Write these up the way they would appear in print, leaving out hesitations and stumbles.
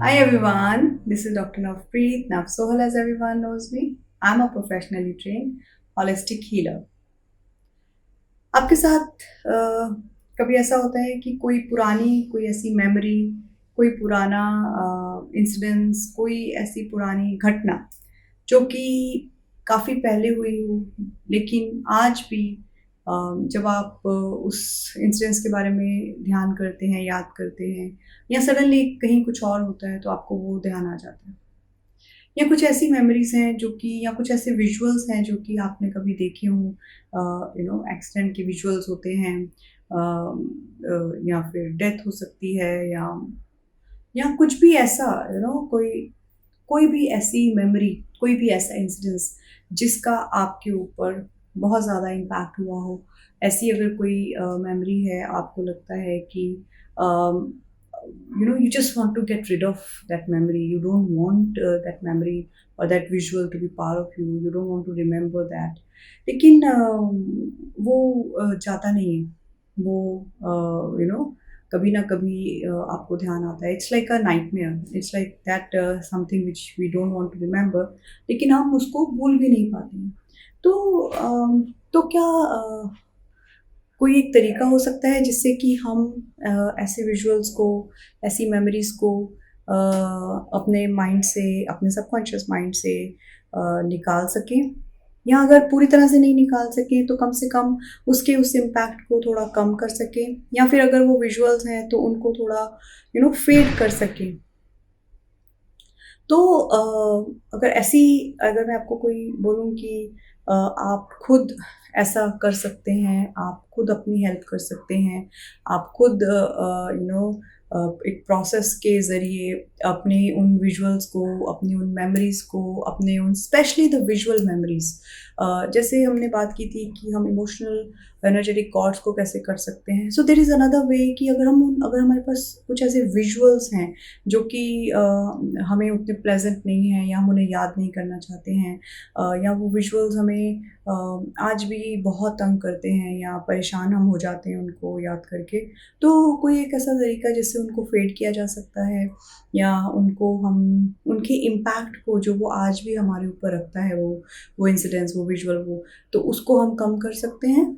Hi everyone, this is Dr. Navpreet. Navsohal, as everyone knows me. I'm a professionally trained holistic healer. आपके साथ कभी ऐसा होता है कि कोई ऐसी मेमोरी, कोई पुराना इंसिडेंस, कोई ऐसी पुरानी घटना जो कि काफ़ी पहले हुई हो, लेकिन आज भी जब आप उस इंसिडेंस के बारे में ध्यान करते हैं, याद करते हैं, या सडनली कहीं कुछ और होता है तो आपको वो ध्यान आ जाता है। या कुछ ऐसी मेमोरीज़ हैं जो कि या कुछ ऐसे विजुअल्स हैं जो कि आपने कभी देखे हों, एक्सीडेंट के विजुअल्स होते हैं, या फिर डेथ हो सकती है, या कुछ भी ऐसा, कोई कोई भी ऐसी मेमोरी, कोई भी ऐसा इंसिडेंस जिसका आपके ऊपर बहुत ज़्यादा इम्पैक्ट हुआ हो। ऐसी अगर कोई मेमोरी है, आपको लगता है कि you just want to get rid of that memory, you don't want that memory or that visual to be part of you, you don't want to remember that, लेकिन वो जाता नहीं है, वो कभी ना कभी आपको ध्यान आता है। It's like a nightmare, it's like that something which we don't want to remember, लेकिन हम उसको भूल भी नहीं पाते हैं। तो तो क्या कोई एक तरीका हो सकता है जिससे कि हम ऐसे विजुअल्स को, ऐसी मेमोरीज़ को अपने माइंड से, अपने सबकॉन्शियस माइंड से निकाल सकें? या अगर पूरी तरह से नहीं निकाल सकें तो कम से कम उसके उस इम्पैक्ट को थोड़ा कम कर सकें, या फिर अगर वो विजुअल्स हैं तो उनको थोड़ा फेड कर सकें। तो अगर मैं आपको कोई बोलूँ कि आप खुद ऐसा कर सकते हैं, आप खुद अपनी हेल्प कर सकते हैं, आप खुद एक प्रोसेस के ज़रिए अपने उन विजुअल्स को, अपनी उन मेमोरीज़ को, अपने उन स्पेशली द विजुअल मेमोरीज़, जैसे हमने बात की थी कि हम इमोशनल एनर्जेटिक कॉर्ड्स को कैसे कर सकते हैं। So there is another way कि अगर हमारे पास कुछ ऐसे विजुअल्स हैं जो कि हमें उतने प्लेजेंट नहीं हैं, या हम उन्हें याद नहीं करना चाहते हैं, या वो विजुअल्स हमें आज भी बहुत तंग करते हैं, या परेशान हम हो जाते हैं उनको याद करके, तो कोई एक ऐसा तरीका जिससे उनको फेड किया जा सकता है, या उनको हम उनके इम्पैक्ट को जो वो आज भी हमारे ऊपर रखता है, वो इंसिडेंट्स, वो विजुअल, वो तो उसको हम कम कर सकते हैं।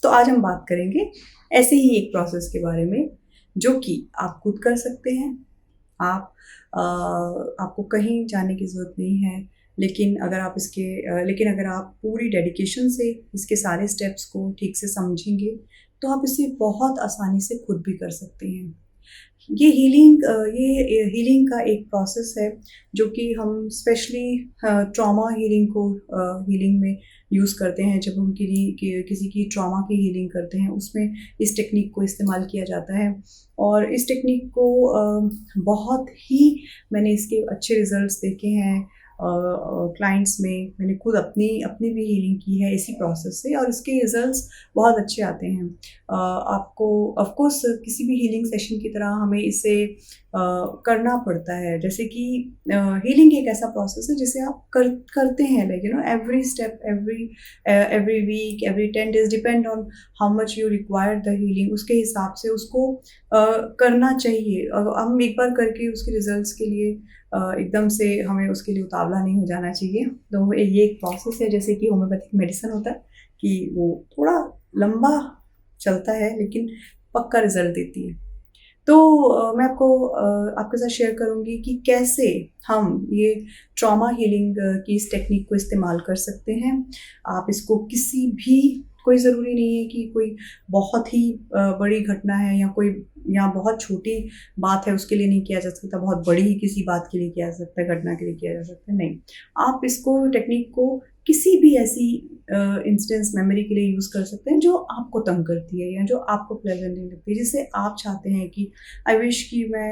तो आज हम बात करेंगे ऐसे ही एक प्रोसेस के बारे में जो कि आप खुद कर सकते हैं। आप आपको कहीं जाने की ज़रूरत नहीं है, लेकिन अगर आप पूरी डेडिकेशन से इसके सारे स्टेप्स को ठीक से समझेंगे तो आप इसे बहुत आसानी से खुद भी कर सकते हैं। ये हीलिंग का एक प्रोसेस है जो कि हम स्पेशली ट्रॉमा हीलिंग को हीलिंग में यूज़ करते हैं। जब हम किसी की ट्रॉमा की हीलिंग करते हैं, उसमें इस टेक्निक को इस्तेमाल किया जाता है, और इस टेक्निक को बहुत ही मैंने इसके अच्छे रिजल्ट्स देखे हैं क्लाइंट्स में। मैंने खुद अपनी अपनी भी हीलिंग की है इसी प्रोसेस से, और इसके रिजल्ट्स बहुत अच्छे आते हैं। आपको ऑफ कोर्स किसी भी हीलिंग सेशन की तरह हमें इसे करना पड़ता है। जैसे कि हीलिंग एक ऐसा प्रोसेस है जिसे आप करते हैं, like every step, every week, every 10 days, depend on how much you require the healing, उसके हिसाब से उसको करना चाहिए। हम एक बार करके उसके रिजल्ट्स के लिए एकदम से हमें उसके लिए उतावला नहीं हो जाना चाहिए। तो ये एक प्रोसेस है, जैसे कि होम्योपैथिक मेडिसिन होता है कि वो थोड़ा लंबा चलता है लेकिन पक्का रिजल्ट देती है। तो मैं आपके साथ शेयर करूँगी कि कैसे हम ये ट्रॉमा हीलिंग की इस टेक्निक को इस्तेमाल कर सकते हैं। आप इसको कोई ज़रूरी नहीं है कि कोई बहुत ही बड़ी घटना है, या बहुत छोटी बात है उसके लिए नहीं किया जा सकता, बहुत बड़ी ही किसी बात के लिए किया जा सकता है, घटना के लिए किया जा सकता है, नहीं। आप इसको टेक्निक को किसी भी ऐसी इंस्टेंस मेमोरी के लिए यूज़ कर सकते हैं जो आपको तंग करती है, या जो आपको प्लेजेंट नहीं लगती, जिससे आप चाहते हैं कि आई विश कि मैं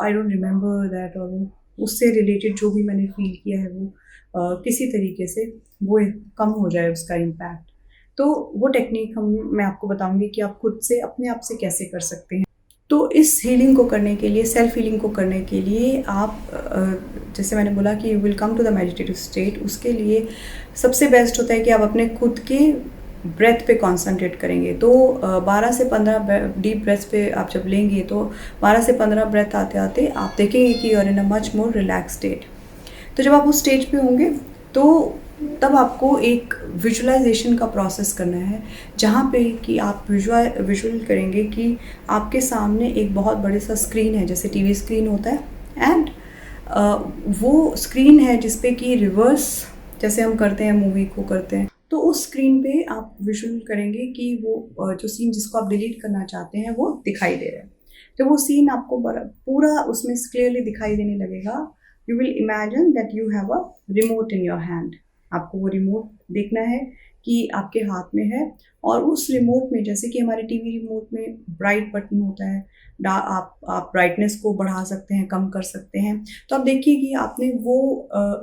आई डोंट रिमेंबर दैट, और उससे रिलेटेड जो भी मैंने फील किया है वो किसी तरीके से वो कम हो जाए उसका इम्पैक्ट। तो वो टेक्निक मैं आपको बताऊंगी कि आप खुद से अपने आप से कैसे कर सकते हैं। तो इस हीलिंग को करने के लिए, सेल्फ हीलिंग को करने के लिए आप जैसे मैंने बोला कि you will come to the meditative state, उसके लिए सबसे बेस्ट होता है कि आप अपने खुद के ब्रेथ पे कंसंट्रेट करेंगे। तो 12 से 15 डीप ब्रेथ पे आप जब लेंगे तो 12 से 15 ब्रेथ आते आते आप देखेंगे कि you are in a much more relax state. तो जब आप उस स्टेज पे होंगे तो तब आपको एक विजुअलाइजेशन का प्रोसेस करना है, जहाँ पे कि आप विजुअल करेंगे कि आपके सामने एक बहुत बड़े सा स्क्रीन है, जैसे टीवी स्क्रीन होता है, एंड वो स्क्रीन है जिसपे कि रिवर्स जैसे हम करते हैं मूवी को करते हैं, तो उस स्क्रीन पे आप विजुअल करेंगे कि वो जो सीन जिसको आप डिलीट करना चाहते हैं वो दिखाई दे रहा है। जब वो सीन आपको पूरा उसमें क्लियरली दिखाई देने लगेगा, you will imagine that you have a remote in your hand. आपको वो रिमोट देखना है कि आपके हाथ में है, और उस रिमोट में जैसे कि हमारे टीवी रिमोट में ब्राइट बटन होता है, आप ब्राइटनेस को बढ़ा सकते हैं, कम कर सकते हैं। तो आप देखिए कि आपने वो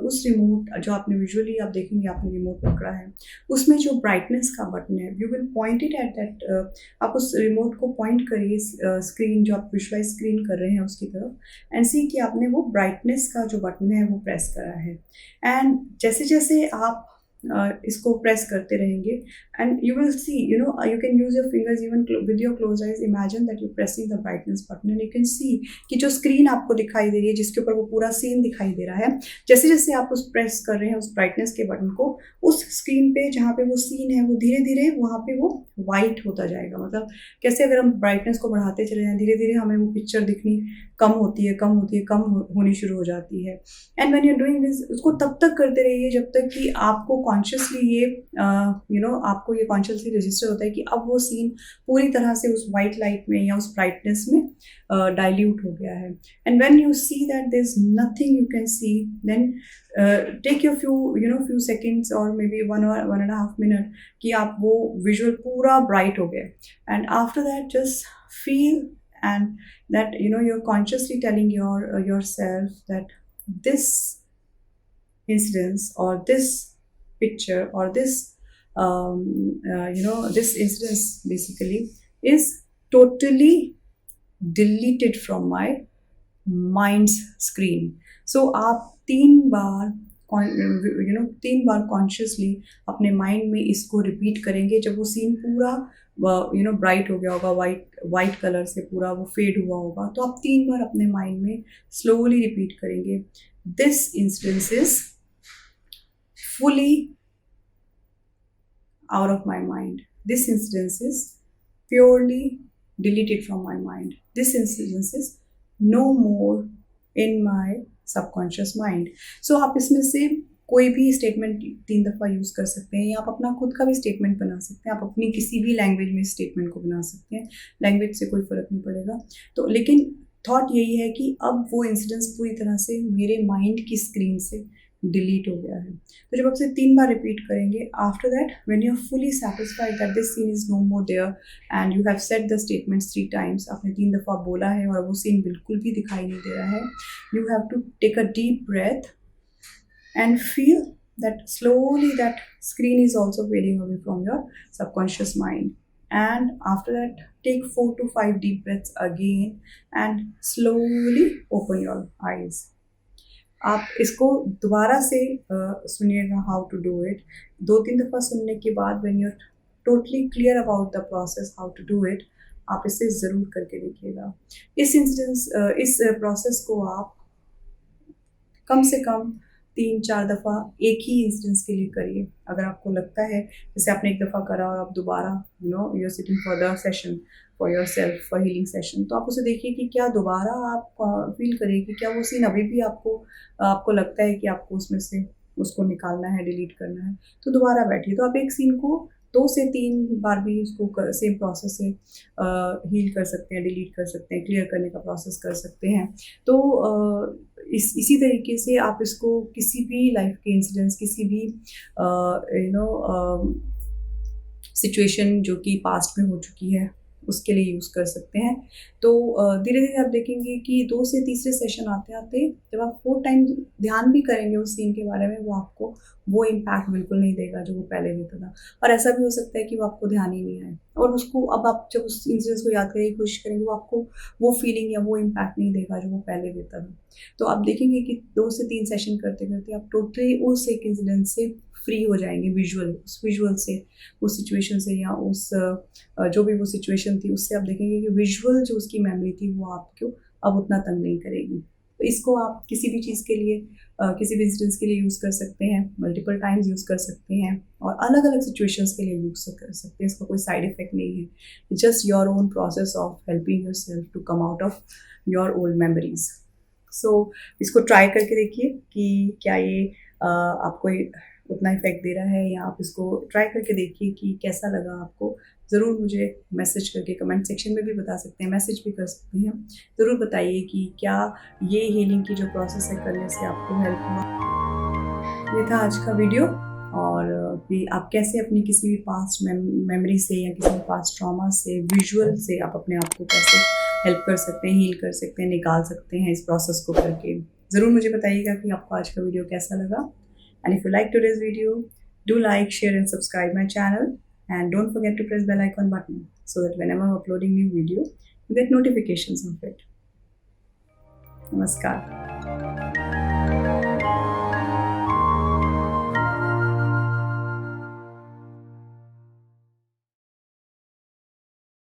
उस रिमोट जो आपने विजुअली आप देखेंगे आपने रिमोट पकड़ा है, उसमें जो ब्राइटनेस का बटन है, you will point it at that, आप उस रिमोट को पॉइंट करिए स्क्रीन जो आप विजुअलाइज स्क्रीन कर रहे हैं उसकी तरफ, एंड सी कि आपने वो ब्राइटनेस का जो बटन है वो प्रेस करा है। एंड जैसे जैसे आप इसको प्रेस करते रहेंगे, and you will see, you can use your fingers even with your closed eyes, imagine that you're pressing the brightness button and you can see कि जो स्क्रीन आपको दिखाई दे रही है जिसके ऊपर वो पूरा सीन दिखाई दे रहा है, जैसे जैसे आप उस प्रेस कर रहे हैं उस ब्राइटनेस के बटन को, उस स्क्रीन पे जहाँ पे वो सीन है वो धीरे धीरे वहाँ पे वो वाइट होता जाएगा। मतलब कैसे, अगर हम ब्राइटनेस को बढ़ाते चले जाएं धीरे धीरे हमें वो पिक्चर दिखनी कम होती है, होनी शुरू हो जाती है। And when you are doing this, उसको तब तक करते रहिए जब तक कि आपको कॉन्शियसली ये आपको ये कॉन्शियसली रजिस्टर होता है कि अब वो सीन पूरी तरह से उस वाइट लाइट में या उस ब्राइटनेस में डाइल्यूट हो गया है। And when you see that there is nothing you can see, then take your few seconds और मे बी 1 or 1.5 मिनट कि आप वो विजुअल पूरा ब्राइट हो गया। And after that just feel and that you're consciously telling yourself that this incidence or this picture or this this incidence basically is totally deleted from my mind's screen. So आप 3 बार 3 बार consciously अपने mind में इसको repeat करेंगे। जब वो scene पूरा bright हो गया होगा, वाइट कलर से पूरा वो फेड हुआ होगा, तो आप 3 बार अपने माइंड में स्लोली रिपीट करेंगे, this incidence is fully out of my mind. This incidence is purely deleted from my mind. This incidence is no more in my subconscious mind. So आप इसमें से कोई भी स्टेटमेंट 3 दफ़ा यूज़ कर सकते हैं, या आप अपना खुद का भी स्टेटमेंट बना सकते हैं। आप अपनी किसी भी लैंग्वेज में स्टेटमेंट को बना सकते हैं, लैंग्वेज से कोई फ़र्क नहीं पड़ेगा। तो लेकिन थॉट यही है कि अब वो इंसिडेंस पूरी तरह से मेरे माइंड की स्क्रीन से डिलीट हो गया है। तो जब आप इसे 3 बार रिपीट करेंगे, after that when you are fully satisfied that this scene is no more there and you have said the statements 3 times, आपने 3 दफ़ा बोला है और वो सीन बिल्कुल भी दिखाई नहीं दे रहा है, you have to take a deep breath and feel that slowly that screen is also fading away from your subconscious mind. And after that, take 4 to 5 deep breaths again and slowly open your eyes. आप इसको दोबारा से सुनिएगा how to do it. 2-3 दफ़ा सुनने के बाद when you are totally clear about the process how to do it, आप इसे ज़रूर करके देखिएगा। इस प्रोसेस को आप कम से कम 3-4 दफ़ा एक ही इंसिडेंस के लिए करिए। अगर आपको लगता है जैसे आपने एक दफ़ा करा और आप दोबारा you are sitting for the session for yourself for healing session, तो आप उसे देखिए कि क्या दोबारा आप फील करिए कि क्या वो सीन अभी भी आपको लगता है कि आपको उसमें से उसको निकालना है, डिलीट करना है, तो दोबारा बैठिए। तो आप एक सीन को 2 से 3 बार भी उसको सेम प्रोसेस से हील कर सकते हैं, डिलीट कर सकते हैं, क्लियर करने का प्रोसेस कर सकते हैं। तो इसी तरीके से आप इसको किसी भी लाइफ के इंसिडेंट्स, किसी भी सिचुएशन जो कि पास्ट में हो चुकी है, उसके लिए यूज़ कर सकते हैं। तो धीरे धीरे आप देखेंगे कि 2 से तीसरे सेशन आते आते जब आप 4 टाइम ध्यान भी करेंगे उस सीन के बारे में, वो आपको वो इम्पैक्ट बिल्कुल नहीं देगा जो वो पहले देता था। और ऐसा भी हो सकता है कि वो आपको ध्यान ही नहीं आए, और उसको अब आप जब उस इंसिडेंस को याद करने की कोशिश करेंगे, वो आपको वो फीलिंग या वो इम्पैक्ट नहीं देगा जो वो पहले देता था। तो आप देखेंगे कि 2 से 3 सेशन करते करते आप टोटली उस एक इंसिडेंट से फ्री हो जाएंगे, उस विजुअल से, उस सिचुएशन से, या उस जो भी वो सिचुएशन थी उससे आप देखेंगे कि विजुअल जो उसकी मेमोरी थी वो आपको अब उतना तंग नहीं करेगी। तो इसको आप किसी भी चीज़ के लिए, किसी भी इंसिडेंस के लिए यूज़ कर सकते हैं, मल्टीपल टाइम्स यूज़ कर सकते हैं, और अलग अलग सिचुएशंस के लिए यूज़ कर सकते हैं। इसका कोई साइड इफेक्ट नहीं है, just your own process of helping yourself to come out of your old memories. So इसको ट्राई करके देखिए कि क्या ये आपको उतना इफेक्ट दे रहा है, या आप इसको ट्राई करके देखिए कि कैसा लगा आपको। ज़रूर मुझे मैसेज करके कमेंट सेक्शन में भी बता सकते हैं, मैसेज भी कर सकते हैं। ज़रूर बताइए कि क्या ये हीलिंग की जो प्रोसेस है करने से आपको हेल्प हुआ। ये था आज का वीडियो, और भी आप कैसे अपनी किसी भी पास्ट मेमोरी से या किसी भी पास्ट ट्रॉमा से, विजुअल से आप अपने आप को कैसे हेल्प कर सकते हैं, हील कर सकते हैं, निकाल सकते हैं इस प्रोसेस को करके। ज़रूर मुझे बताइएगा कि आपको आज का वीडियो कैसा लगा। And if you like today's video, do like, share and subscribe my channel, and don't forget to press bell icon button so that whenever I'm uploading new video, you get notifications of it. Namaskar.